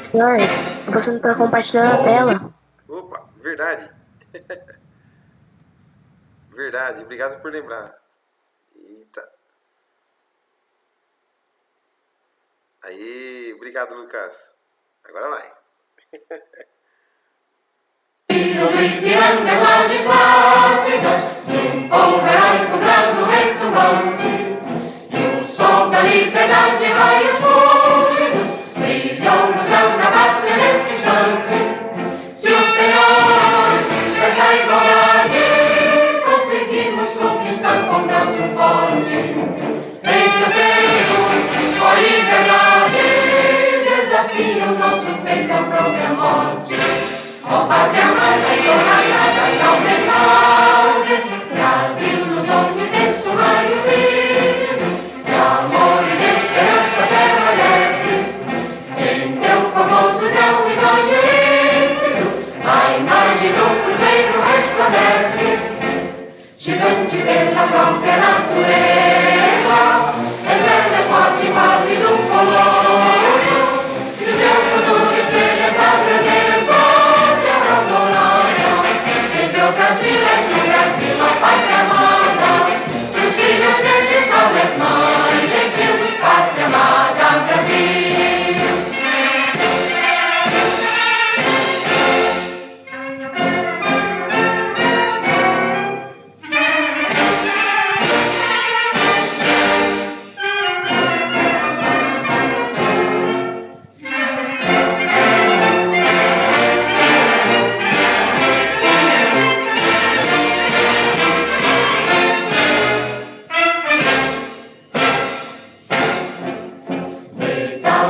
Sai, tô passando pra compartilhar a tela. Opa, verdade. Verdade, obrigado por lembrar. Eita. Aí, obrigado, Lucas. Agora vai. Do Ipiranga, as margens plácidas de um povo heróico brando retumbante, e o sol da liberdade, raios fúlgidos, brilhou no céu da pátria nesse instante. Se o penhor dessa igualdade conseguimos conquistar com braço forte, desde o seio, ó liberdade, desafia o nosso peito à própria morte. Ó pátria amada e honorada, salve, salve, Brasil no sonho intenso, raio vivo, de amor e de esperança permanece. Sem teu formoso céu risonho límpido, a imagem do cruzeiro resplandece. Gigante pela própria natureza, és velho, és forte, pálido colosso, e o teu futuro espelha essa grandeza. Outras vilas no Brasil, a pátria amada, pros filhos deste sol és mãe gentil, pátria amada, Brasil.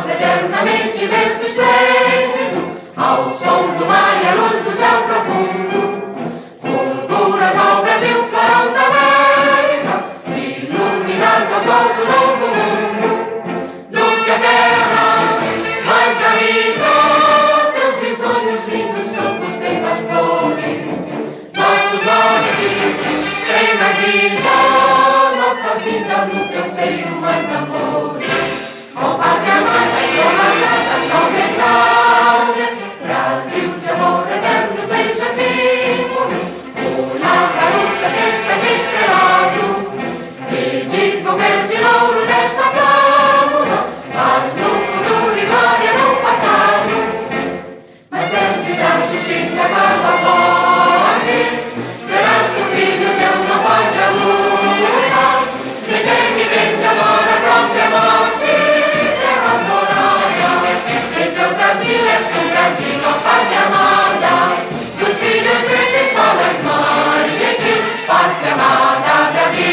Eternamente berço esplêndido, ao som do mar e à luz do céu profundo, fulguras ao Brasil, florão da América, iluminado ao sol do novo mundo. Do que a terra mais garrida, teus risonhos lindos campos têm mais flores, nossos bosques têm mais vida, nossa vida no teu seio mais amores. Ó pátria amada e honorada, salve, salve, Brasil de amor eterno seja símbolo, una garupa sempre estrelado, e diga o verde louro desta flâmula, mas no futuro e glória no passado. Mas antes a justiça acaba forte, verás que o filho teu não foge à luta, nem teme quem te adora a própria morte. Das vilas do Brasil, a pátria amada, dos filhos deste sol és mãe gentil, pátria amada, Brasil.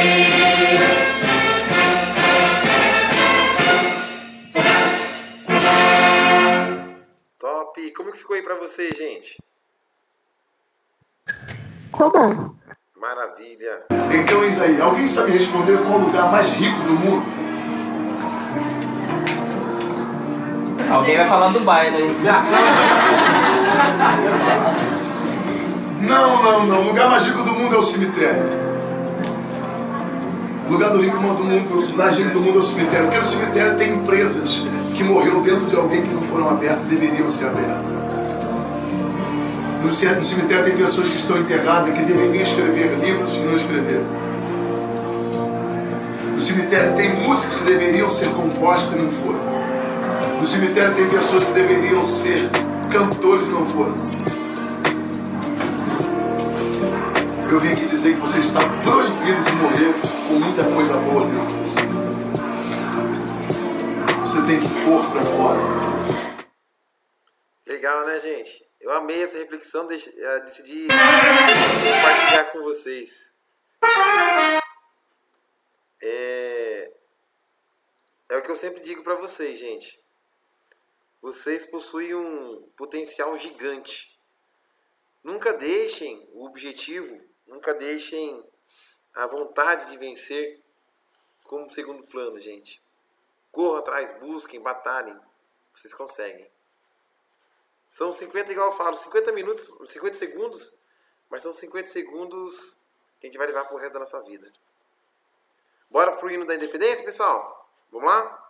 Top! Como que ficou aí pra vocês, gente? Ficou bom. Maravilha! Então, Isaí, alguém sabe responder qual o lugar mais rico do mundo? Alguém vai falar Dubai, né? Não. O lugar mais rico do mundo é o cemitério. O lugar mais rico do mundo é o cemitério. Porque no cemitério tem empresas que morreram dentro de alguém que não foram abertas e deveriam ser abertas. No cemitério tem pessoas que estão enterradas que deveriam escrever livros e não escreveram. No cemitério tem músicas que deveriam ser compostas e não foram. No cemitério tem pessoas que deveriam ser cantores e não foram. Eu vim aqui dizer que você está proibido de morrer com muita coisa boa dentro de você. Você tem que pôr pra fora. Legal, né, gente? Eu amei essa reflexão, decidi compartilhar com vocês. É o que eu sempre digo pra vocês, gente. Vocês possuem um potencial gigante. Nunca deixem o objetivo, nunca deixem a vontade de vencer como segundo plano, gente. Corram atrás, busquem, batalhem. Vocês conseguem. São 50, igual eu falo, 50 minutos, 50 segundos, mas são 50 segundos que a gente vai levar pro resto da nossa vida. Bora pro hino da independência, pessoal? Vamos lá?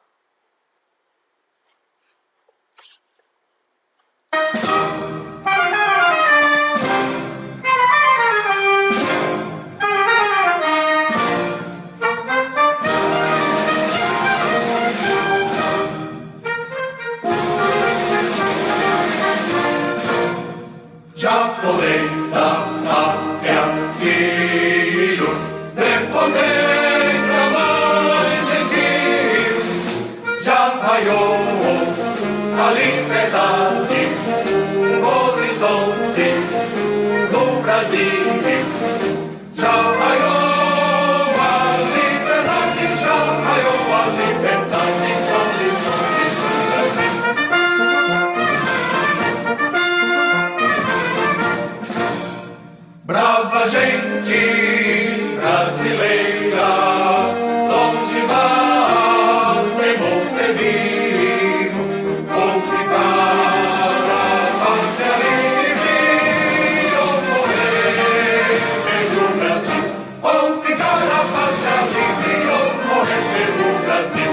japonês da pátria, filhos de potência mais gentil, já raiou a liberdade, o horizonte do Brasil, já raiou a liberdade, já raiou a liberdade, horizonte do Brasil. Brava gente brasileira, longe vá de Monsevinho, ou ficar a pátria livre, ou morrer pelo Brasil, ou ficar a pátria livre, ou morrer pelo Brasil.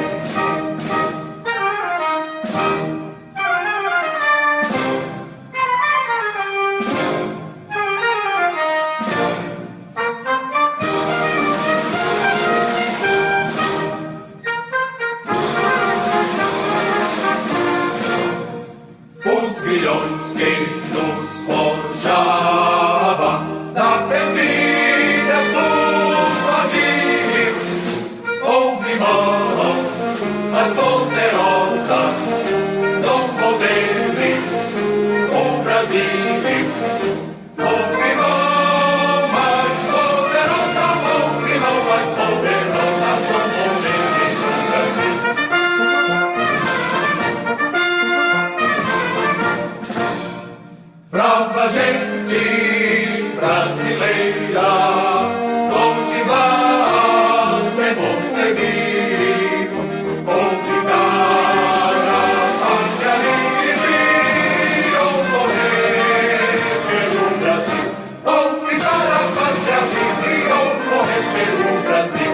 Os grilhões que nos forjava da perfídia do navio, houve mão mais poderosa, zombou deles o Brasil. Houve mão mais poderosa, houve mão mais poderosa, zombou deles o Brasil. Brava gente brasileira, longe vá de Monsevinho, ou ficar a pátria livre, ou morrer pelo Brasil, ou ficar a pátria livre, ou morrer pelo Brasil.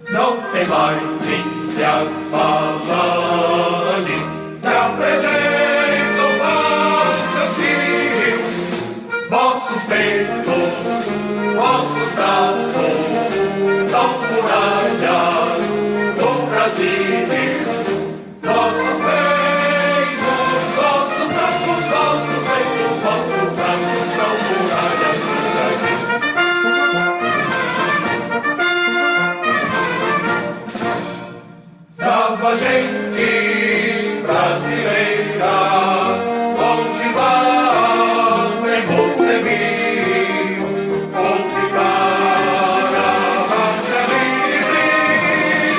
Não tem mais índias falanges que apresentam vossos rios, vossos peitos, vossos braços são muralhas do Brasil. Vossos peitos, vossos braços, vossos peitos, vossos braços são muralhas do Brasil. Brava gente brasileira, longe vá de Monsevinho, ou ficar a pátria livre,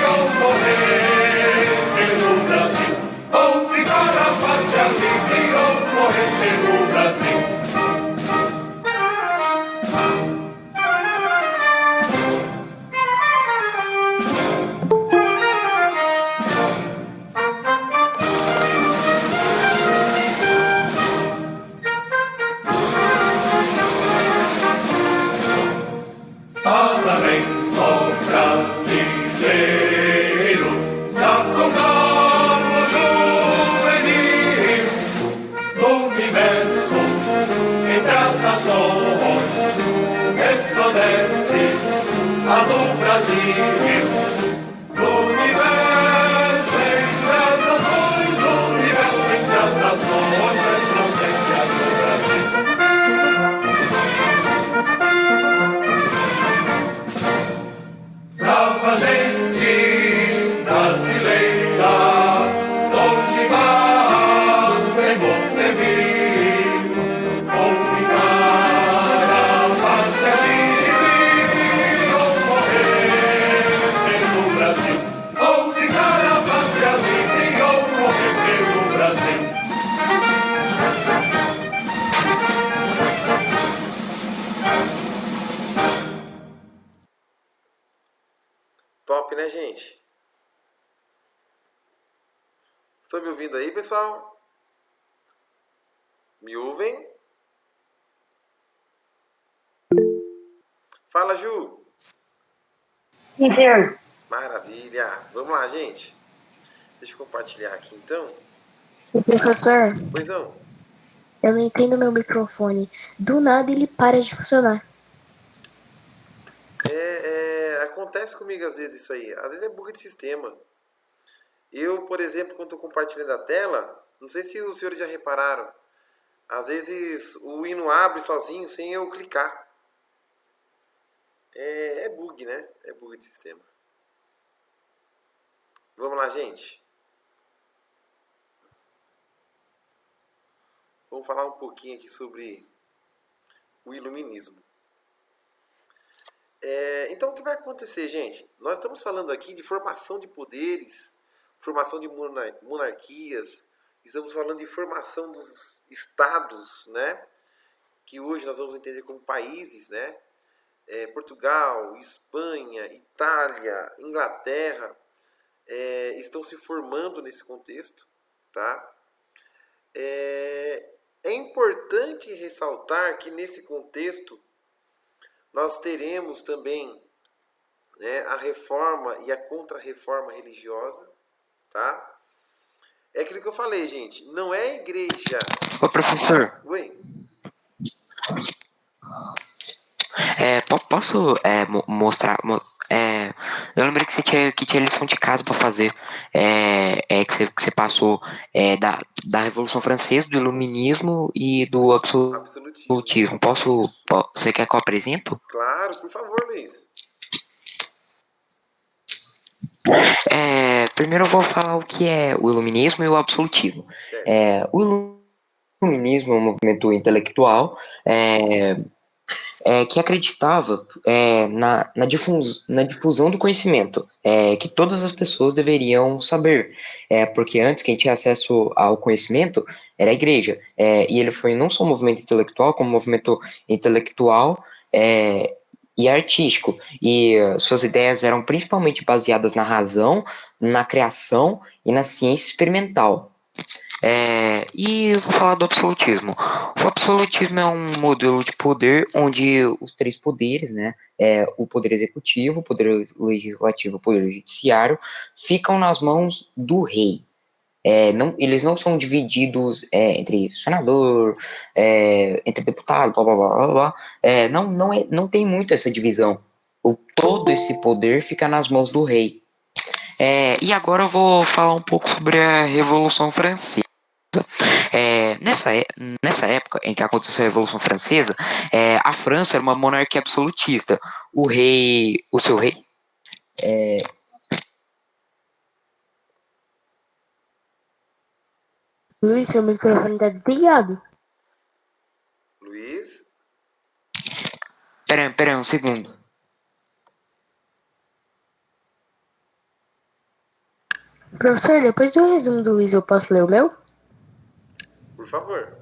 ou morrer pelo Brasil, ou ficar a pátria livre, ou morrer pelo Brasil. Parabéns aos brasileiros, já proclamo juvenil, no universo, entre as nações, resplandece a do Brasil. No universo, entre as nações, no universo, entre as nações, resplandece a do Brasil. Brava gente brasileira, longe vá de Monsevinho, ou ficar a pátria livre, ou morrer pelo Brasil, ou ficar a pátria livre, ou morrer pelo Brasil. Top, né, gente? Estão me ouvindo aí, pessoal? Me ouvem? Fala, Ju. Sim, senhor. Maravilha. Vamos lá, gente. Deixa eu compartilhar aqui, então. Professor, Pois não. eu não entendo meu microfone. Do nada ele para de funcionar. Acontece comigo às vezes isso aí. Às vezes é bug de sistema. Eu, por exemplo, quando estou compartilhando a tela, não sei se os senhores já repararam, às vezes o hino abre sozinho sem eu clicar. É bug, né? É bug de sistema. Vamos lá, gente. Vamos falar um pouquinho aqui sobre o iluminismo. Então, o que vai acontecer, gente? Nós estamos falando aqui de formação de poderes, formação de monarquias, estamos falando de formação dos estados, né? Que hoje nós vamos entender como países, né? Portugal, Espanha, Itália, Inglaterra estão se formando nesse contexto, tá? É importante ressaltar que nesse contexto nós teremos também, né, a reforma e a contra-reforma religiosa, tá? É aquilo que eu falei, gente. Não é a igreja. Ô, professor, Oi. posso mostrar? Eu lembrei que tinha lição de casa para fazer, que você passou da Revolução Francesa, do Iluminismo e do Absolutismo. Absolutismo. Isso. Você quer que eu apresento? Claro, por favor, Luiz. Primeiro eu vou falar o que é o Iluminismo e o Absolutismo. Certo. O Iluminismo é um movimento intelectual que acreditava na difusão do conhecimento, que todas as pessoas deveriam saber, porque antes quem tinha acesso ao conhecimento era a igreja, e ele foi não só um movimento intelectual, como um movimento intelectual e artístico, e suas ideias eram principalmente baseadas na razão, na criação e na ciência experimental. E eu vou falar do absolutismo. O absolutismo é um modelo de poder onde os três poderes, né, o poder executivo, o poder legislativo, o poder judiciário, ficam nas mãos do rei. Eles não são divididos entre senador, entre deputado, blá blá blá blá blá. Não tem muito essa divisão. Todo esse poder fica nas mãos do rei. E agora eu vou falar um pouco sobre a Revolução Francesa. Nessa época em que aconteceu a Revolução Francesa, a França era uma monarquia absolutista. O seu rei, Luiz, seu microfone tá desligado. Luiz. pera aí um segundo. Professor, depois do resumo do Luiz, eu posso ler o meu? Por favor.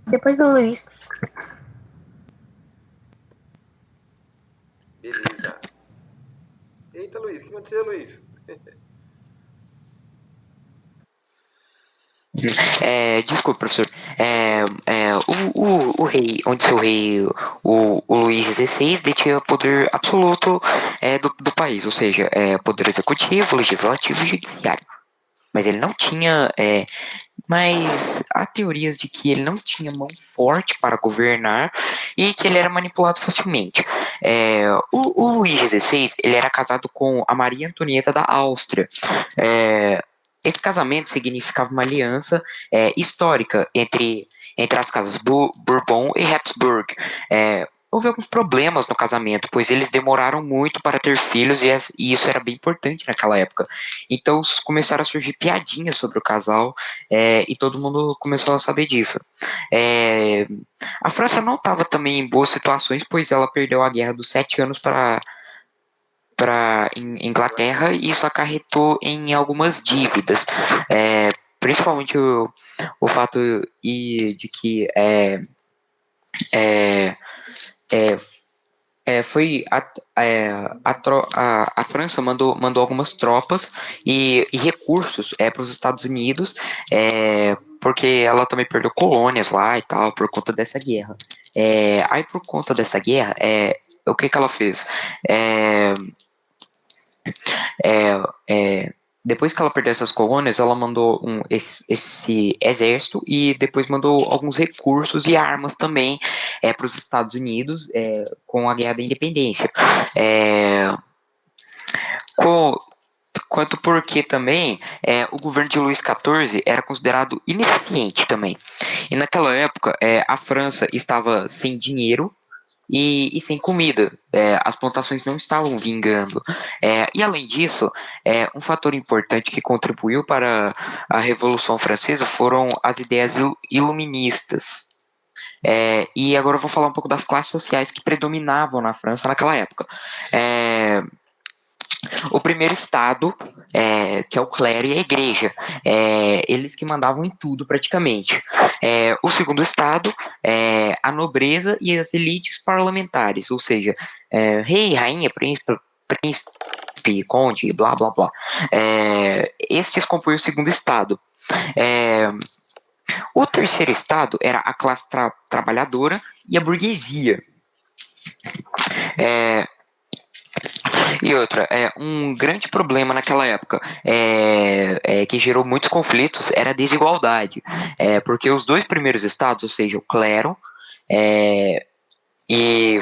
Depois do Luiz. Beleza. Eita, Luiz. O que aconteceu, Luiz? Desculpa, professor. O rei, onde seu rei, o Luís XVI, detinha poder absoluto do país, ou seja, poder executivo, legislativo e judiciário. Mas ele não tinha. Mas há teorias de que ele não tinha mão forte para governar e que ele era manipulado facilmente. O Luís XVI ele era casado com a Maria Antonieta da Áustria. Esse casamento significava uma aliança histórica entre as casas Bourbon e Habsburg. Houve alguns problemas no casamento, pois eles demoraram muito para ter filhos e isso era bem importante naquela época. Então começaram a surgir piadinhas sobre o casal e todo mundo começou a saber disso. A França não estava também em boas situações, pois ela perdeu a Guerra dos 7 Anos para Inglaterra e isso acarretou em algumas dívidas. Principalmente o fato de que foi a França mandou algumas tropas e recursos para os Estados Unidos, porque ela também perdeu colônias lá e tal, por conta dessa guerra. Aí, por conta dessa guerra, o que ela fez? depois que ela perdeu essas colônias, ela mandou esse exército e depois mandou alguns recursos e armas também para os Estados Unidos com a Guerra da Independência. Com, quanto porque também o governo de Luís XIV era considerado ineficiente também. E naquela época a França estava sem dinheiro e sem comida. As plantações não estavam vingando. E além disso, um fator importante que contribuiu para a Revolução Francesa foram as ideias iluministas. E agora eu vou falar um pouco das classes sociais que predominavam na França naquela época. O primeiro estado, que é o clero e a igreja, eles que mandavam em tudo praticamente. O segundo estado, a nobreza e as elites parlamentares, ou seja, rei, rainha, príncipe, conde, blá blá blá. Estes compõem o segundo estado. O terceiro estado era a classe trabalhadora e a burguesia. E outra, um grande problema naquela época que gerou muitos conflitos era a desigualdade. Porque os dois primeiros estados, ou seja, o clero e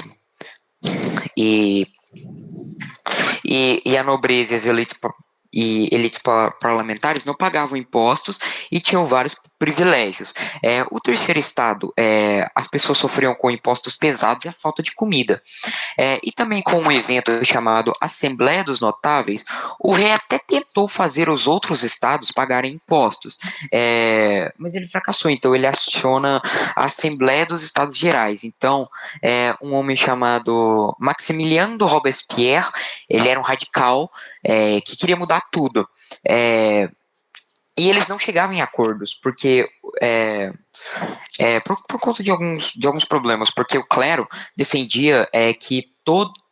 a nobreza e as elites parlamentares não pagavam impostos e tinham vários privilégios. O terceiro estado, as pessoas sofriam com impostos pesados e a falta de comida. E também com um evento chamado Assembleia dos Notáveis, o rei até tentou fazer os outros estados pagarem impostos, mas ele fracassou, então ele aciona a Assembleia dos Estados Gerais. Então, um homem chamado Maximilien de Robespierre, ele era um radical que queria mudar tudo. E eles não chegavam em acordos, porque por conta de alguns problemas, porque o clero defendia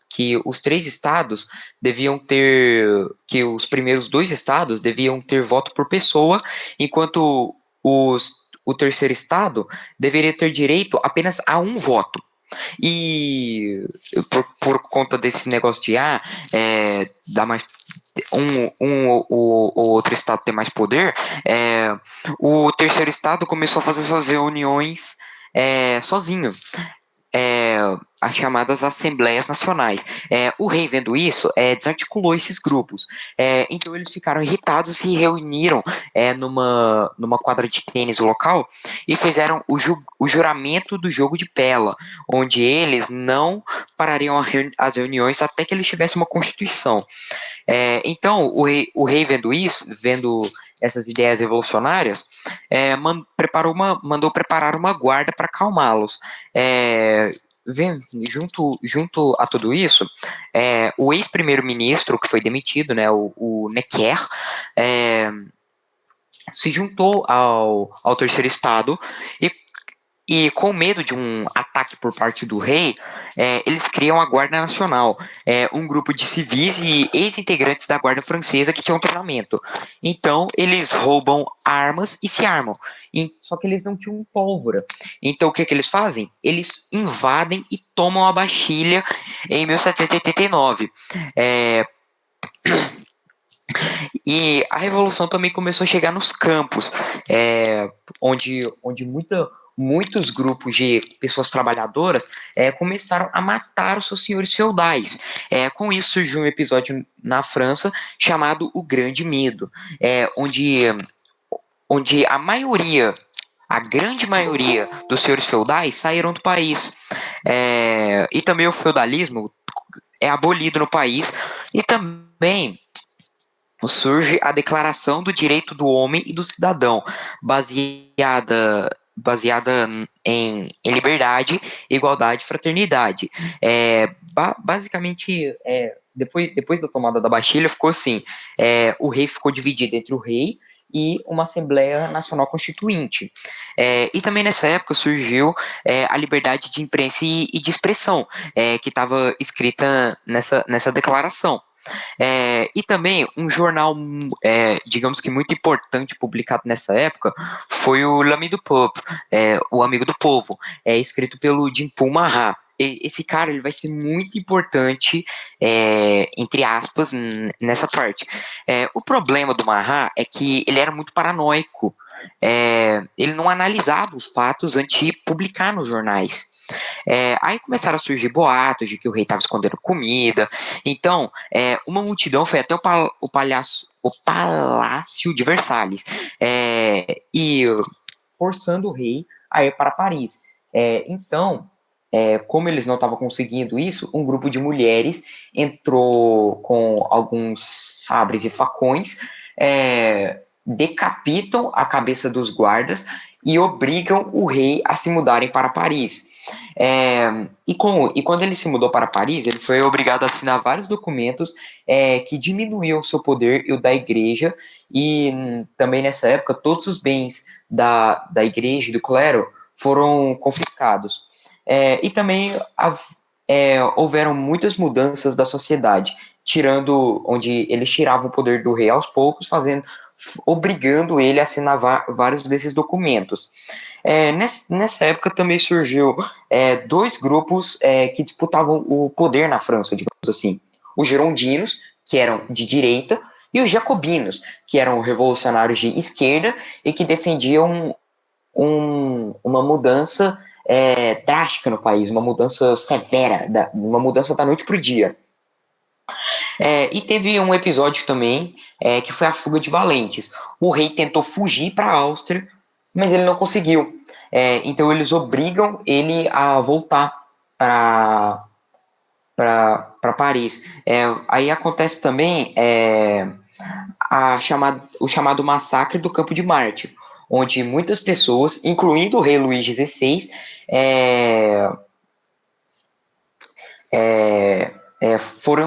que os três estados deviam ter, que os primeiros dois estados deviam ter voto por pessoa, enquanto o terceiro estado deveria ter direito apenas a um voto. E por conta desse negócio de dar mais o outro estado ter mais poder, o terceiro estado começou a fazer suas reuniões sozinho, as chamadas Assembleias Nacionais. O rei, vendo isso, desarticulou esses grupos. Então eles ficaram irritados e se reuniram numa quadra de tênis local e fizeram o juramento do jogo de Pella, onde eles não parariam as reuniões até que eles tivessem uma constituição. Então o rei vendo isso, vendo essas ideias revolucionárias, mandou preparar uma guarda para acalmá-los. Junto a tudo isso, o ex-primeiro-ministro que foi demitido, né, o Necker, se juntou ao terceiro estado e com medo de um ataque por parte do rei, eles criam a Guarda Nacional, um grupo de civis e ex-integrantes da Guarda Francesa que tinham treinamento. Então, eles roubam armas e se armam. Só que eles não tinham pólvora. Então, o que eles fazem? Eles invadem e tomam a Bastilha em 1789. E a Revolução também começou a chegar nos campos, onde muitos grupos de pessoas trabalhadoras começaram a matar os seus senhores feudais. Com isso surgiu um episódio na França chamado O Grande Medo, onde a grande maioria dos senhores feudais saíram do país. E também o feudalismo é abolido no país, e também surge a Declaração do Direito do Homem e do Cidadão, baseada em liberdade, igualdade e fraternidade. Basicamente, depois da tomada da Bastilha, ficou assim: o rei ficou dividido entre o rei e uma Assembleia Nacional Constituinte. E também nessa época surgiu a liberdade de imprensa e de expressão, que estava escrita nessa declaração. E também um jornal, digamos que muito importante, publicado nessa época, foi o L'Ami du Peuple, o Amigo do Povo, escrito pelo Jean Paul Marat. esse cara ele vai ser muito importante, entre aspas, nessa parte. O problema do Mahat é que ele era muito paranoico. Ele não analisava os fatos antes de publicar nos jornais. Aí começaram a surgir boatos de que o rei estava escondendo comida. Então, uma multidão foi até o Palácio de Versalhes, e forçando o rei a ir para Paris. Então, como eles não estavam conseguindo isso, um grupo de mulheres entrou com alguns sabres e facões, decapitam a cabeça dos guardas e obrigam o rei a se mudarem para Paris. E quando ele se mudou para Paris, ele foi obrigado a assinar vários documentos que diminuíam o seu poder e o da igreja, e também nessa época todos os bens da igreja e do clero foram confiscados. E também houveram muitas mudanças da sociedade, onde eles tiravam o poder do rei aos poucos, obrigando ele a assinar vários desses documentos. Nessa época também surgiu dois grupos que disputavam o poder na França, digamos assim. Os girondinos, que eram de direita, e os jacobinos, que eram revolucionários de esquerda e que defendiam uma mudança drástica no país, uma mudança severa, uma mudança da noite para o dia. E teve um episódio também que foi a fuga de Valentes. O rei tentou fugir para a Áustria, mas ele não conseguiu. Então eles obrigam ele a voltar para Paris. Aí acontece também o chamado Massacre do Campo de Marte, onde muitas pessoas, incluindo o rei Luís XVI,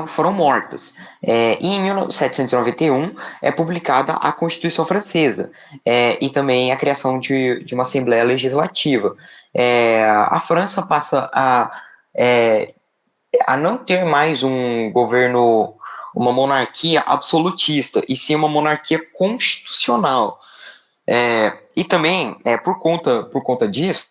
foram mortas. E em 1791 é publicada a Constituição Francesa, e também a criação de uma Assembleia Legislativa. A França passa a não ter mais um governo, uma monarquia absolutista, e sim uma monarquia constitucional. E também, por conta disso,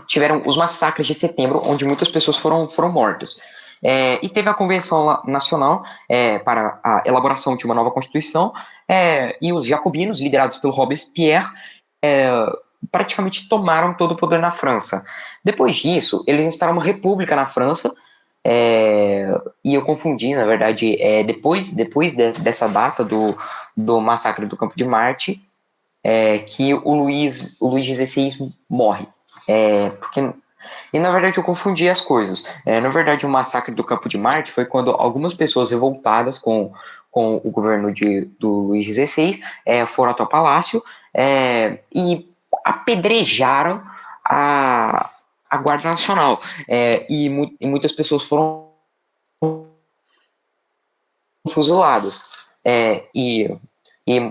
tiveram os massacres de setembro, onde muitas pessoas foram mortas. E teve a Convenção Nacional para a elaboração de uma nova Constituição, e os jacobinos, liderados pelo Robespierre, praticamente tomaram todo o poder na França. Depois disso, eles instalaram uma república na França, e eu confundi, na verdade, depois dessa data do massacre do Campo de Marte, que o Luís XVI morre. E na verdade eu confundi as coisas. Na verdade, o massacre do Campo de Marte foi quando algumas pessoas revoltadas com o governo do Luís XVI foram até o palácio e apedrejaram a Guarda Nacional. E muitas pessoas foram fuziladas. E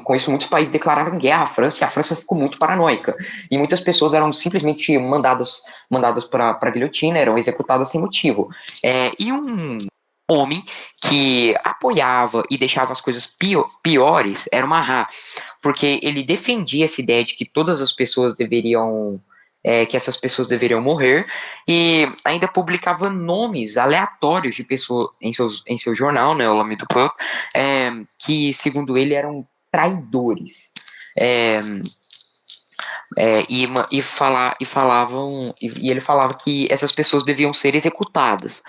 com isso muitos países declararam guerra à França, e a França ficou muito paranoica. E muitas pessoas eram simplesmente mandadas para a guilhotina, eram executadas sem motivo. E um homem que apoiava e deixava as coisas piores era o Marat, porque ele defendia essa ideia de que todas as pessoas deveriam... que essas pessoas deveriam morrer, e ainda publicava nomes aleatórios de pessoas em seu jornal, né, o L'Homme du Peuple, que, segundo ele, eram traidores. E ele falava que essas pessoas deviam ser executadas.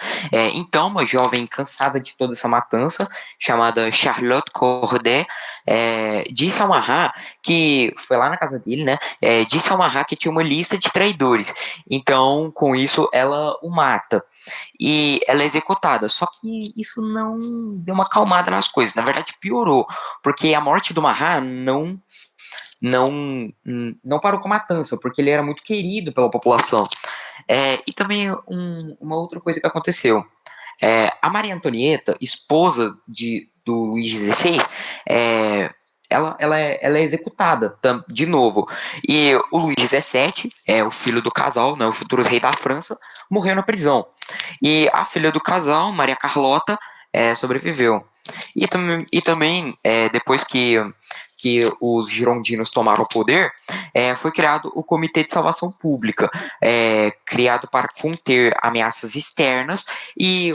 Então, uma jovem cansada de toda essa matança, chamada Charlotte Corday, disse ao Marat, que foi lá na casa dele, né? Disse ao Marat que tinha uma lista de traidores. Então, com isso, ela o mata. E ela é executada. Só que isso não deu uma acalmada nas coisas. Na verdade, piorou. Porque a morte do Marat não parou com a matança, porque ele era muito querido pela população. E também uma outra coisa que aconteceu. A Maria Antonieta, esposa do Luís XVI, ela é executada de novo. E o Luís XVII, o filho do casal, né, o futuro rei da França, morreu na prisão. E a filha do casal, Maria Carlota, sobreviveu. E também, depois que os girondinos tomaram o poder, foi criado o Comitê de Salvação Pública, criado para conter ameaças externas e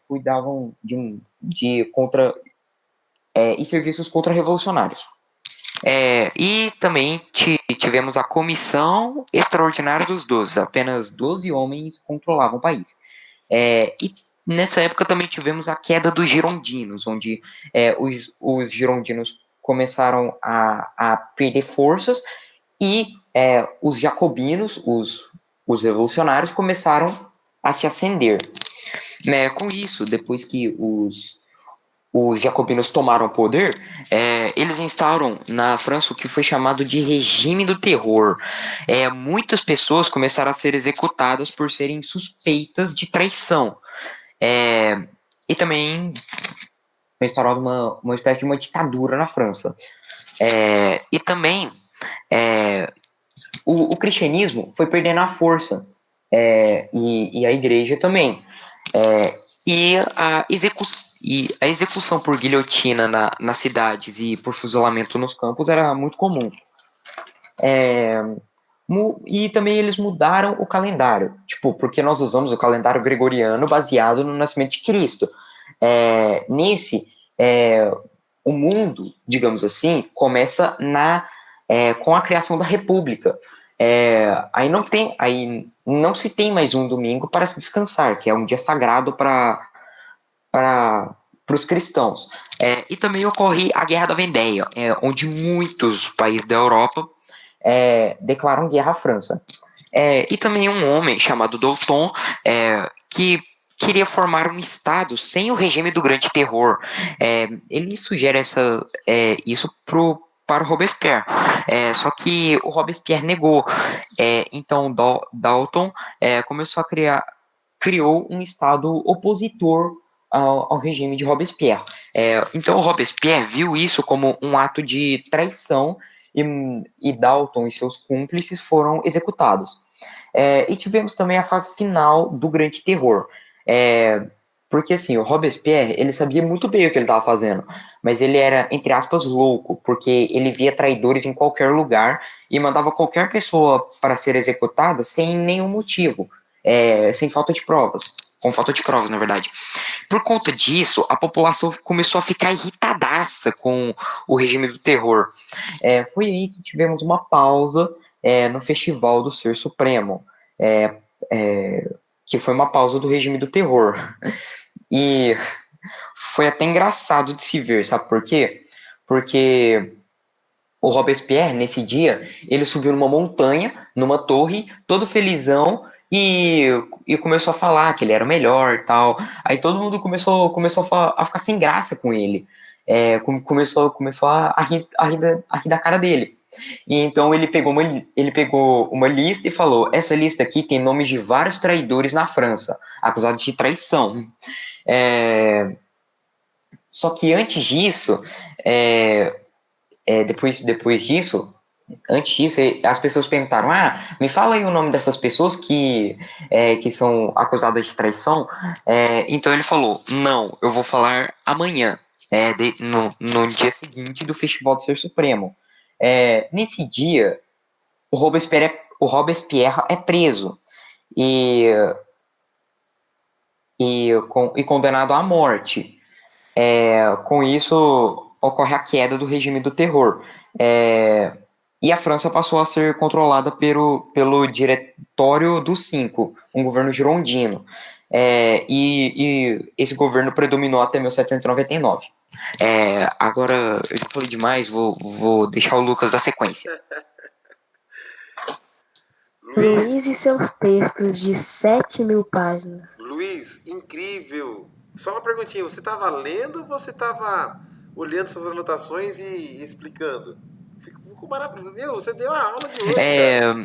cuidavam e serviços contra-revolucionários. E também tivemos a Comissão Extraordinária dos 12, apenas 12 homens controlavam o país. E nessa época também tivemos a queda dos girondinos, onde os girondinos começaram a perder forças e os jacobinos, os revolucionários, começaram a se ascender. Com isso, depois que os jacobinos tomaram o poder, eles instauram na França o que foi chamado de regime do terror. Muitas pessoas começaram a ser executadas por serem suspeitas de traição. E também foi instaurada uma espécie de uma ditadura na França. E também o cristianismo foi perdendo a força, e a igreja também. E a execução por guilhotina nas cidades e por fuzilamento nos campos era muito comum. E também eles mudaram o calendário, porque nós usamos o calendário gregoriano baseado no nascimento de Cristo. O mundo, digamos assim, começa com a criação da República. Aí não se tem mais um domingo para se descansar, que é um dia sagrado para os cristãos. E também ocorre a Guerra da Vendéia, onde muitos países da Europa declaram guerra à França. E também um homem chamado Danton, que queria formar um estado sem o regime do Grande Terror. Ele sugere isso para o Robespierre, só que o Robespierre negou. Então Danton criou um estado opositor ao regime de Robespierre. Então Robespierre viu isso como um ato de traição e Danton e seus cúmplices foram executados. E tivemos também a fase final do Grande Terror. Porque assim, o Robespierre, ele sabia muito bem o que ele estava fazendo, mas ele era, entre aspas, louco, porque ele via traidores em qualquer lugar e mandava qualquer pessoa para ser executada sem nenhum motivo, sem falta de provas, com falta de provas, na verdade. Por conta disso, a população começou a ficar irritadaça com o regime do terror. Foi aí que tivemos uma pausa no Festival do Ser Supremo, que foi uma pausa do regime do terror. E foi até engraçado de se ver, sabe por quê? Porque o Robespierre, nesse dia, ele subiu numa montanha, numa torre, todo felizão, e começou a falar que ele era o melhor e tal. Aí todo mundo começou a ficar sem graça com ele. Começou a rir da cara dele. E então ele pegou uma lista e falou: essa lista aqui tem nomes de vários traidores na França, acusados de traição. Só que antes disso, depois disso, as pessoas perguntaram: me fala aí o nome dessas pessoas que são acusadas de traição. Então ele falou: não, eu vou falar amanhã, no dia seguinte do Festival do Ser Supremo. Nesse dia, o Robespierre é preso e condenado à morte. Com isso, ocorre a queda do regime do terror. E a França passou a ser controlada pelo Diretório dos Cinco, um governo girondino. E esse governo predominou até 1799. Agora, eu já falei demais, vou deixar o Lucas dar sequência. Luiz e seus textos de 7.000 páginas. Luiz, incrível! Só uma perguntinha, você estava lendo ou você estava olhando suas anotações e explicando? Ficou maravilhoso, viu? Você deu a aula de hoje, cara.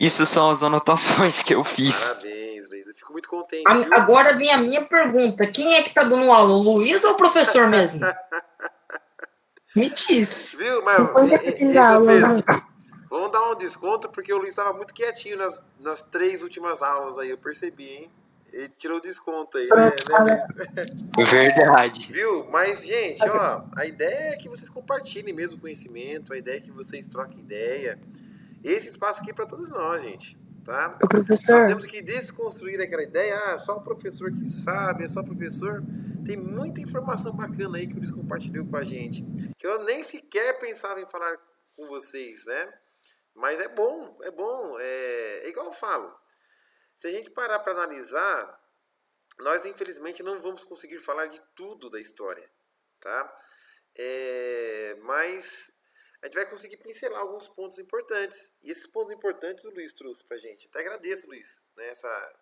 Isso são as anotações que eu fiz. Parabéns, Luiz. Eu fico muito contente, viu? Agora vem a minha pergunta. Quem é que tá dando aula? O Luiz ou o professor mesmo? Me diz. Viu? Mas, 50% da aula, Luiz. Vamos dar um desconto, porque o Luiz estava muito quietinho nas 3 últimas aulas aí, eu percebi, hein? Ele tirou o desconto aí, né, Luiz? Verdade. Viu? Mas, gente, ó, a ideia é que vocês compartilhem mesmo o conhecimento, a ideia é que vocês troquem ideia. Esse espaço aqui é para todos nós, gente, tá? Ô, Nós professor, temos que desconstruir aquela ideia, só o professor que sabe, é só o professor. Tem muita informação bacana aí que o Luiz compartilhou com a gente, que eu nem sequer pensava em falar com vocês, né? Mas é igual eu falo. Se a gente parar para analisar, nós infelizmente não vamos conseguir falar de tudo da história, tá? Mas a gente vai conseguir pincelar alguns pontos importantes. E esses pontos importantes o Luiz trouxe pra gente. Até agradeço, Luiz, né, essa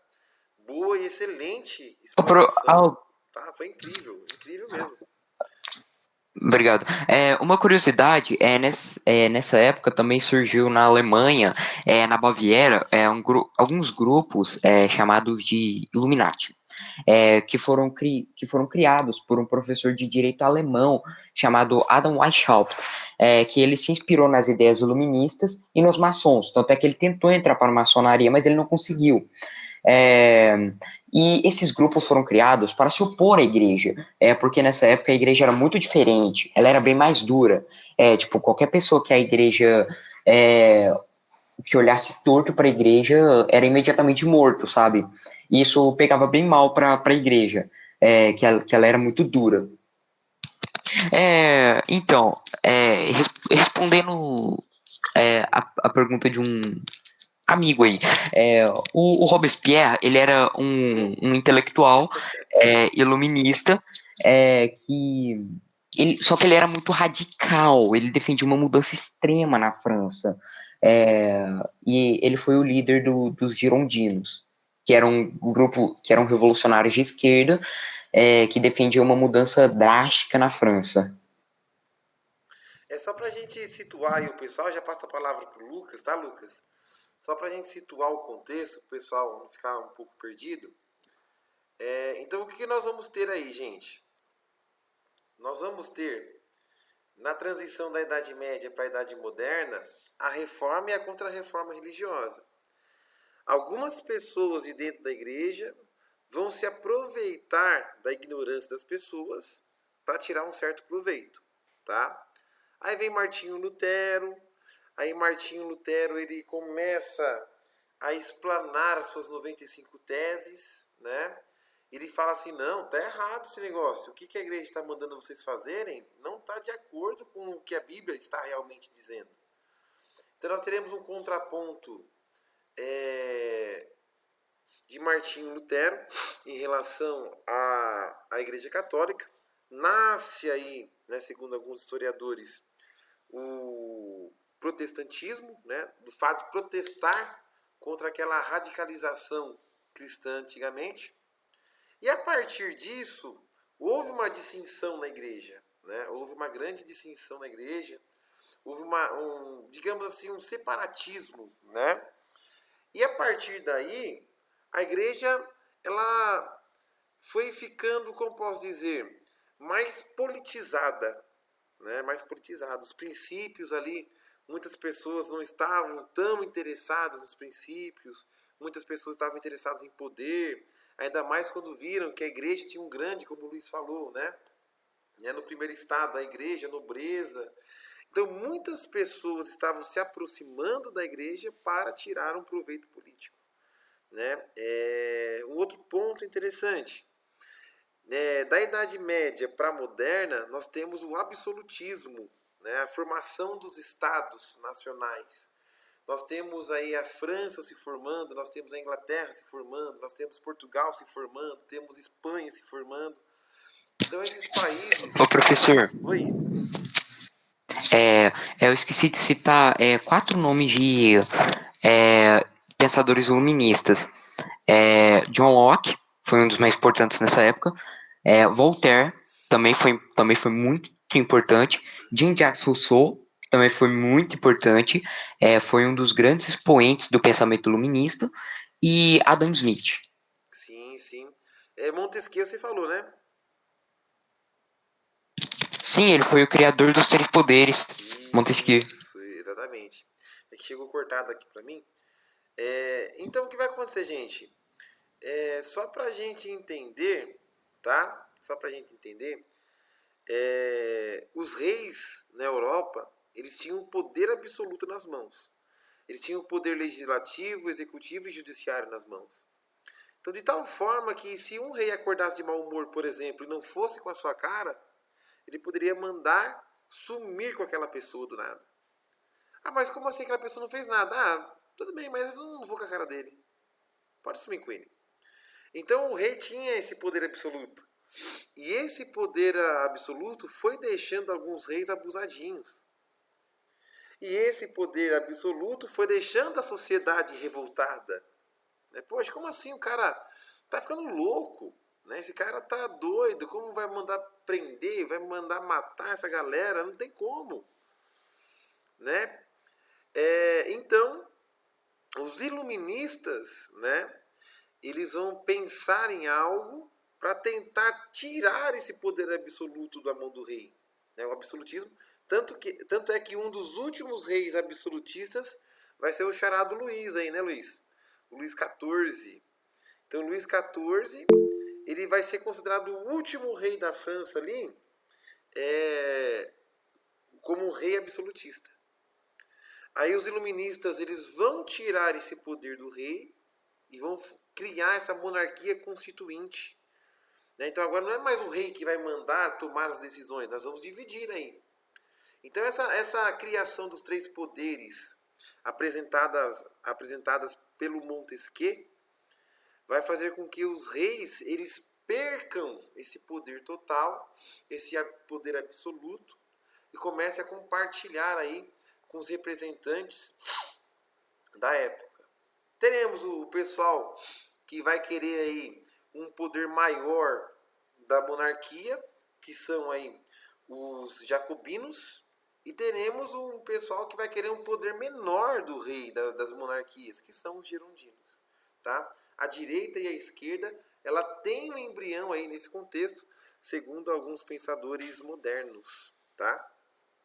boa e excelente explanação. Tá? Foi incrível, incrível mesmo. Obrigado. Uma curiosidade nessa época também surgiu na Alemanha, na Baviera, alguns grupos chamados de Illuminati, que foram criados por um professor de direito alemão chamado Adam Weishaupt, que ele se inspirou nas ideias iluministas e nos maçons, tanto é que ele tentou entrar para a maçonaria, mas ele não conseguiu. E esses grupos foram criados para se opor à igreja, porque nessa época a igreja era muito diferente, ela era bem mais dura. Tipo, qualquer pessoa que a igreja que olhasse torto para a igreja era imediatamente morto, sabe? E isso pegava bem mal para a igreja, que ela era muito dura. Então, respondendo a pergunta de um amigo aí. O Robespierre, ele era um intelectual iluminista só que ele era muito radical, ele defendia uma mudança extrema na França. E ele foi o líder dos Girondinos, que era um grupo, que eram revolucionários de esquerda, que defendia uma mudança drástica na França. Só pra gente situar aí o pessoal, já passa a palavra pro Lucas, tá, Lucas? Só pra gente situar o contexto, o pessoal não ficar um pouco perdido. Então, o que nós vamos ter aí, gente? Nós vamos ter, na transição da Idade Média para a Idade Moderna, a reforma e a contra-reforma religiosa. Algumas pessoas de dentro da igreja vão se aproveitar da ignorância das pessoas para tirar um certo proveito, tá? Aí vem Martinho Lutero. Aí Martinho Lutero ele começa a explanar as suas 95 teses, né? Ele fala assim, não, tá errado esse negócio. O que a igreja está mandando vocês fazerem não está de acordo com o que a Bíblia está realmente dizendo. Então nós teremos um contraponto de Martinho Lutero em relação à Igreja Católica. Nasce aí, né, segundo alguns historiadores, o protestantismo, né, do fato de protestar contra aquela radicalização cristã antigamente. E a partir disso, houve uma dissensão na igreja, né? Houve uma grande dissensão na igreja, houve digamos assim, um separatismo, né? E a partir daí, a igreja ela foi ficando, como posso dizer, mais politizada, né? Mais politizada. Os princípios ali, muitas pessoas não estavam tão interessadas nos princípios, muitas pessoas estavam interessadas em poder, ainda mais quando viram que a igreja tinha um grande, como o Luiz falou, né? No primeiro estado da igreja, nobreza. Então, muitas pessoas estavam se aproximando da igreja para tirar um proveito político, né? Um outro ponto interessante. Da Idade Média para a Moderna, nós temos o absolutismo, né? A formação dos estados nacionais. Nós temos aí a França se formando, nós temos a Inglaterra se formando, nós temos Portugal se formando, temos Espanha se formando. Então esses países... Ô, professor. Oi. Eu esqueci de citar 4 nomes de pensadores iluministas. John Locke foi um dos mais importantes nessa época. Voltaire também foi muito importante. Jean-Jacques Rousseau também foi muito importante, foi um dos grandes expoentes do pensamento iluminista, e Adam Smith. Sim, sim. Montesquieu você falou, né? Sim, ele foi o criador dos 3 poderes, Montesquieu. Isso, exatamente. É que chegou cortado aqui pra mim. Então, o que vai acontecer, gente? Só para a gente entender, tá? Só para a gente entender, os reis na Europa, eles tinham poder absoluto nas mãos. Eles tinham o poder legislativo, executivo e judiciário nas mãos. Então, de tal forma que se um rei acordasse de mau humor, por exemplo, e não fosse com a sua cara, ele poderia mandar sumir com aquela pessoa do nada. Ah, mas como assim aquela pessoa não fez nada? Ah, tudo bem, mas eu não vou com a cara dele. Pode sumir com ele. Então o rei tinha esse poder absoluto. E esse poder absoluto foi deixando alguns reis abusadinhos. E esse poder absoluto foi deixando a sociedade revoltada. Poxa, como assim o cara tá ficando louco? Esse cara tá doido. Como vai mandar prender? Vai mandar matar essa galera? Não tem como. Então, os iluministas, eles vão pensar em algo para tentar tirar esse poder absoluto da mão do rei. O absolutismo. Tanto é que um dos últimos reis absolutistas vai ser o charado Luís aí, né, Luís? O Luís XIV. Então, Luís XIV, ele vai ser considerado o último rei da França ali, como um rei absolutista. Aí os iluministas, eles vão tirar esse poder do rei e vão criar essa monarquia constituinte. Então agora não é mais o rei que vai mandar tomar as decisões, nós vamos dividir aí. Então essa criação dos três poderes apresentadas pelo Montesquieu vai fazer com que os reis eles percam esse poder total, esse poder absoluto, e comecem a compartilhar aí com os representantes da época. Teremos o pessoal que vai querer aí um poder maior da monarquia, que são aí os jacobinos, e teremos um pessoal que vai querer um poder menor do rei, das monarquias, que são os girondinos. Tá? A direita e a esquerda, ela tem um embrião aí nesse contexto, segundo alguns pensadores modernos. Tá?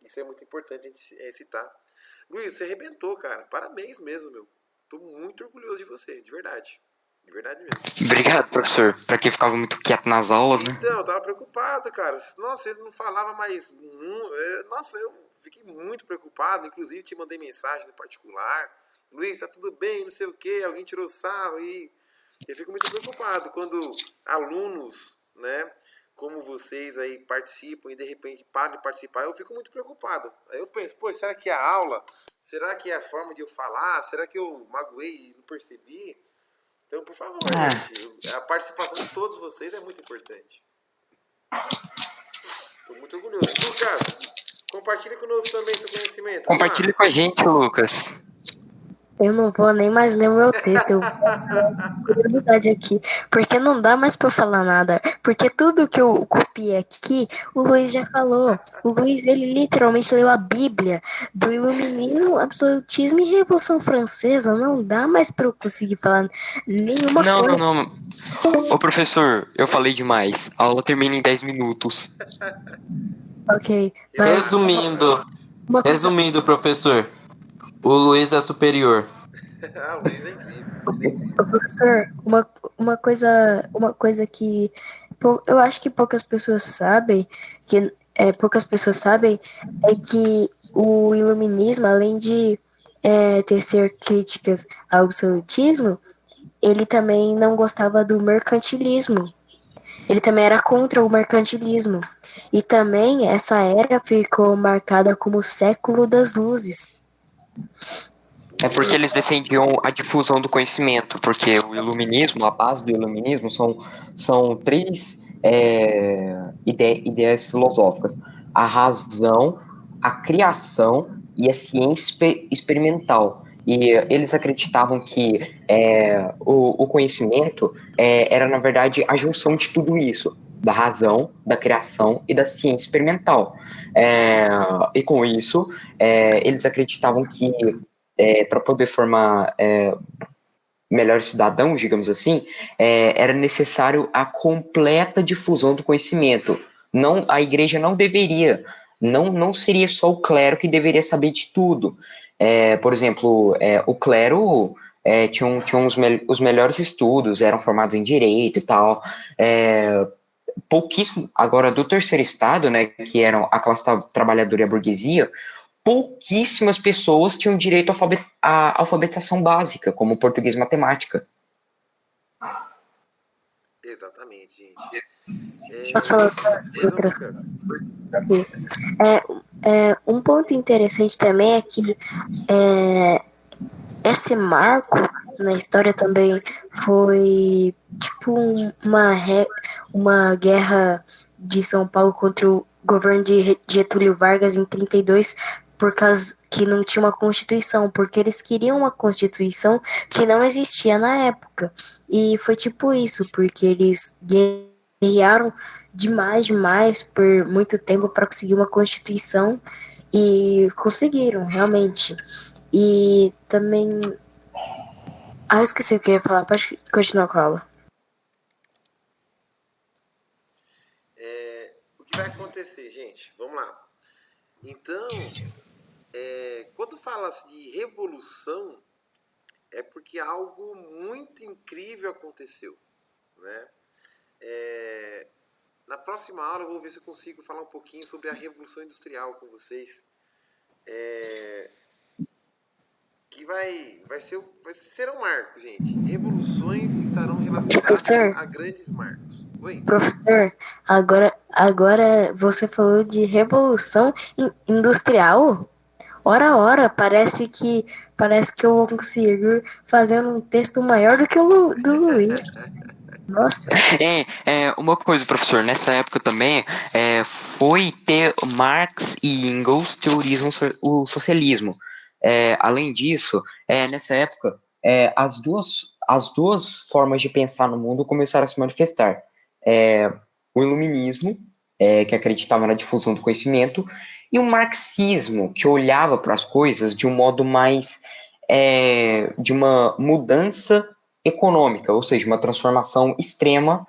Isso é muito importante a gente citar. Luiz, você arrebentou, cara. Parabéns mesmo, meu. Tô muito orgulhoso de você, de verdade. De verdade mesmo. Obrigado, professor. Pra quem ficava muito quieto nas aulas, né? Então, eu tava preocupado, cara. Nossa, ele não falava mais. Nossa, eu fiquei muito preocupado. Inclusive, te mandei mensagem no particular. Luiz, tá tudo bem, não sei o quê. Alguém tirou sarro e eu fico muito preocupado quando alunos, como vocês aí participam e de repente param de participar. Eu fico muito preocupado. Aí eu penso, pô, será que é a aula? Será que é a forma de eu falar? Será que eu magoei e não percebi? Então, por favor, gente, a participação de todos vocês é muito importante. Estou muito orgulhoso. Lucas, compartilhe conosco também seu conhecimento. Compartilhe com a gente, Lucas. Eu não vou nem mais ler o meu texto, eu vou falar de curiosidade aqui, porque não dá mais pra eu falar nada, porque tudo que eu copiei aqui, o Luiz já falou. O Luiz, ele literalmente leu a Bíblia do Iluminismo, Absolutismo e Revolução Francesa, não dá mais pra eu conseguir falar nenhuma coisa. Não. Ô, professor, eu falei demais. A aula termina em 10 minutos. Ok, mas... Resumindo, professor, o Luiz é superior. O Luiz é incrível. Professor, uma coisa que eu acho que poucas pessoas sabem, é que o iluminismo, além de tecer críticas ao absolutismo, ele também não gostava do mercantilismo. Ele também era contra o mercantilismo. E também essa era ficou marcada como o século das luzes. É porque eles defendiam a difusão do conhecimento, porque o iluminismo, a base do iluminismo, são três ideias filosóficas: a razão, a criação e a ciência experimental. E eles acreditavam que o conhecimento era, na verdade, a junção de tudo isso, da razão, da criação e da ciência experimental. E com isso, eles acreditavam que para poder formar melhores cidadãos, digamos assim, era necessário a completa difusão do conhecimento. A igreja não deveria, não seria só o clero que deveria saber de tudo. Por exemplo, o clero tinham os melhores estudos, eram formados em direito e tal. Pouquíssimo, agora do terceiro estado, né, que eram a classe trabalhadora e a burguesia, pouquíssimas pessoas tinham direito à alfabetização básica, como português e matemática. Exatamente, gente. Posso falar Pois não, Lucas? Sim. Um ponto interessante também é que esse marco na história também foi tipo uma guerra de São Paulo contra o governo de Getúlio Vargas em 32, por causa que não tinha uma constituição, porque eles queriam uma constituição que não existia na época. E foi tipo isso, porque eles guerrearam demais por muito tempo para conseguir uma constituição e conseguiram, realmente. E também. Ah, eu esqueci o que eu ia falar. Pode continuar com a aula. O que vai acontecer, gente? Vamos lá. Então, quando fala-se de revolução, é porque algo muito incrível aconteceu, né? Na próxima aula eu vou ver se eu consigo falar um pouquinho sobre a Revolução Industrial com vocês. Que serão marcos, gente. Revoluções estarão relacionadas Professor? a grandes marcos. Oi? Professor, agora você falou de revolução industrial? Ora, parece que eu vou conseguir fazer um texto maior do que o do Luiz. Nossa. Uma coisa, professor, nessa época também foi ter Marx e Engels teorizam o socialismo. Além disso, nessa época, as duas formas de pensar no mundo começaram a se manifestar. O iluminismo, que acreditava na difusão do conhecimento, e o marxismo, que olhava para as coisas de um modo mais de uma mudança econômica, ou seja, uma transformação extrema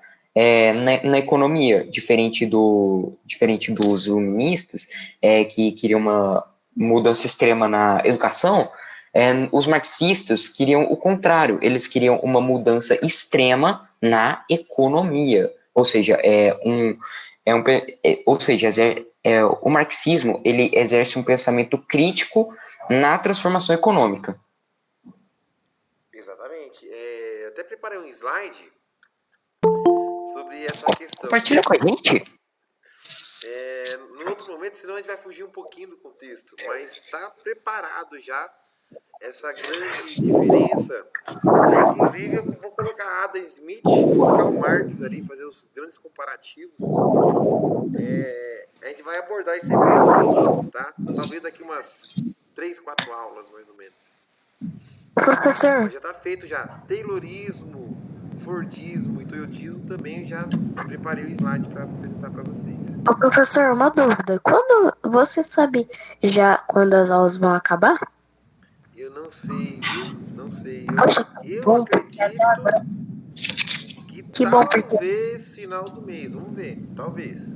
na economia, diferente dos iluministas, que queriam uma mudança extrema na educação. Os marxistas queriam o contrário, eles queriam uma mudança extrema na economia, ou seja, o marxismo ele exerce um pensamento crítico na transformação econômica. Exatamente. Eu até preparei um slide sobre essa questão. Compartilha com a gente. No outro momento, senão a gente vai fugir um pouquinho do contexto, mas está preparado já essa grande diferença. Inclusive, eu vou colocar Adam Smith e Karl Marx ali, fazer os grandes comparativos. A gente vai abordar isso aí mais à frente, tá? Talvez daqui umas 3, 4 aulas, mais ou menos. Professor. Mas já está feito já. Taylorismo, Fordismo e Toyotismo também já preparei o slide para apresentar para vocês. Ô, professor, uma dúvida. Quando você sabe já quando as aulas vão acabar? Eu não sei, viu? Não sei. Poxa, Eu acredito que bom, porque talvez final do mês. Vamos ver. Talvez.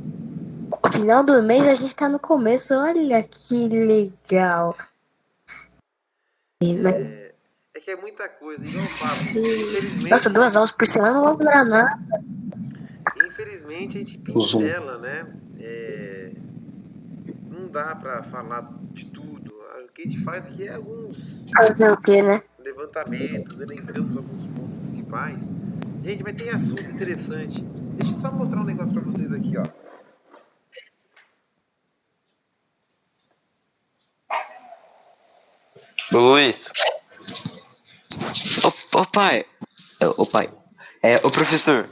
no final do mês a gente tá no começo. Olha que legal. É que é muita coisa. Igual eu falo. Sim. Infelizmente, Nossa, 2 aulas por semana não vão durar nada. Infelizmente a gente pincela, né? Não dá para falar de tudo. O que a gente faz aqui é alguns Fazer o quê, né? levantamentos, elencamos alguns pontos principais. Gente, mas tem assunto interessante. Deixa eu só mostrar um negócio para vocês aqui, ó. Luiz. Ô pai. Ô professor,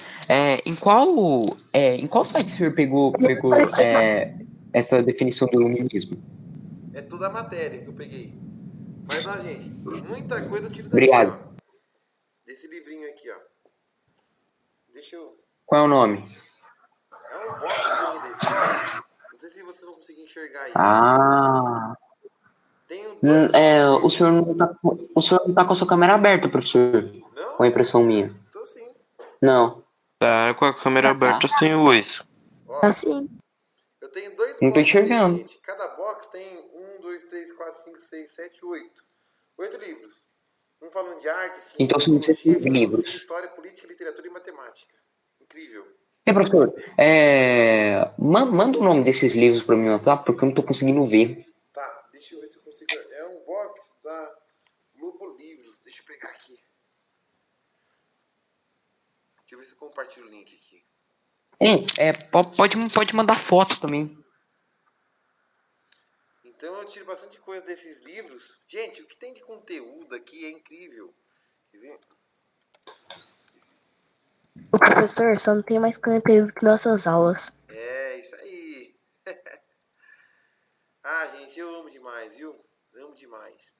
em qual site o senhor pegou essa definição do iluminismo? É toda a matéria que eu peguei. Mas, ó, gente, muita coisa eu tiro daqui, Obrigado. ó. Desse livrinho aqui, ó. Deixa eu... Qual é o nome? É um boxzinho da escola. Não sei se vocês vão conseguir enxergar aí. Tenho dois O senhor não tá com a sua câmera aberta, professor. Não? Com a impressão minha. Tô sim. Não. Tá com a câmera aberta sim, Luiz. Ó, Assim. eu tenho 2 Não tô boxes enxergando. desse, gente. Cada box tem 1, 2, 3, 4, 5, 6, 7, 8. 8 livros. Um falando de arte, ciência, Então são tecnologia, 16 filosofia, livros. história, política, literatura e matemática. Incrível. Professor, manda o nome desses livros para mim no WhatsApp, porque eu não tô conseguindo ver. Tá, deixa eu ver se eu consigo. É um box da Globo Livros. Deixa eu pegar aqui. Deixa eu ver se eu compartilho o link aqui. Pode mandar foto também. Então eu tiro bastante coisa desses livros. Gente, o que tem de conteúdo aqui é incrível. Quer ver? O professor só não tem mais conteúdo que nossas aulas. É, isso aí. Ah, gente, eu amo demais, viu? Amo demais.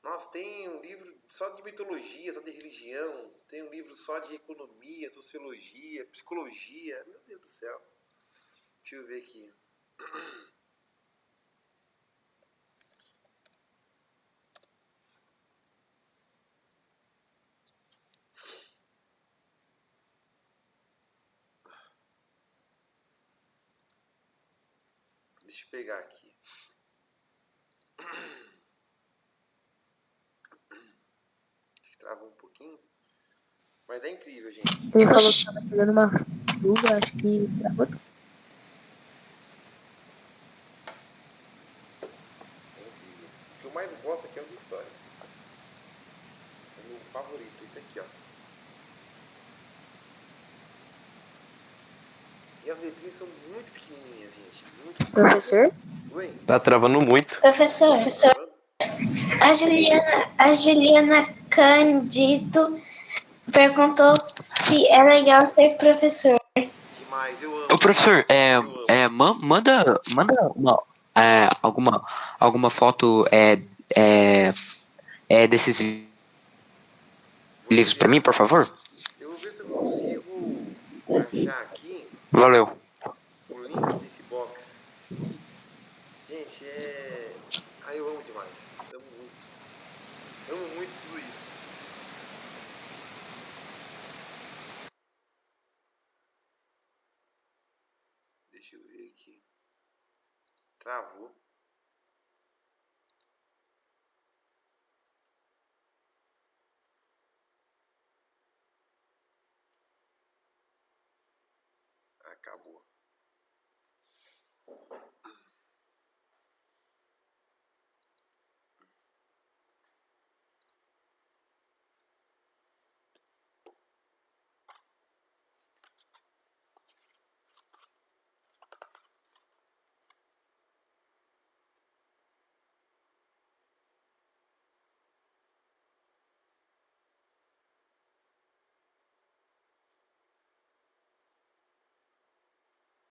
Nossa, tem um livro só de mitologia, só de religião. Tem um livro só de economia, sociologia, psicologia. Meu Deus do céu. Deixa eu ver aqui. Deixa eu pegar aqui. Acho que travou um pouquinho. Mas é incrível, gente. Ele falou que tava pegando uma chuva, acho que travou. É incrível. O que eu mais gosto aqui é o de história. É o meu favorito. Esse aqui, ó. E as letrinhas são muito pequenininhas, gente. Muito Professor? pequenininhas. Oi? Tá travando muito. Professor, Falando? a Juliana Candido perguntou se é legal ser professor. Demais. Eu Ô, amo, professor, gente. Eu amo. manda alguma foto desses Vou livros para mim, enviar. por favor? Eu vou ver se eu consigo achar aqui Valeu. o link desse box. Gente, é... Ah, eu amo demais. Amo muito. Amo muito tudo isso. Deixa eu ver aqui. Travou. Acabou.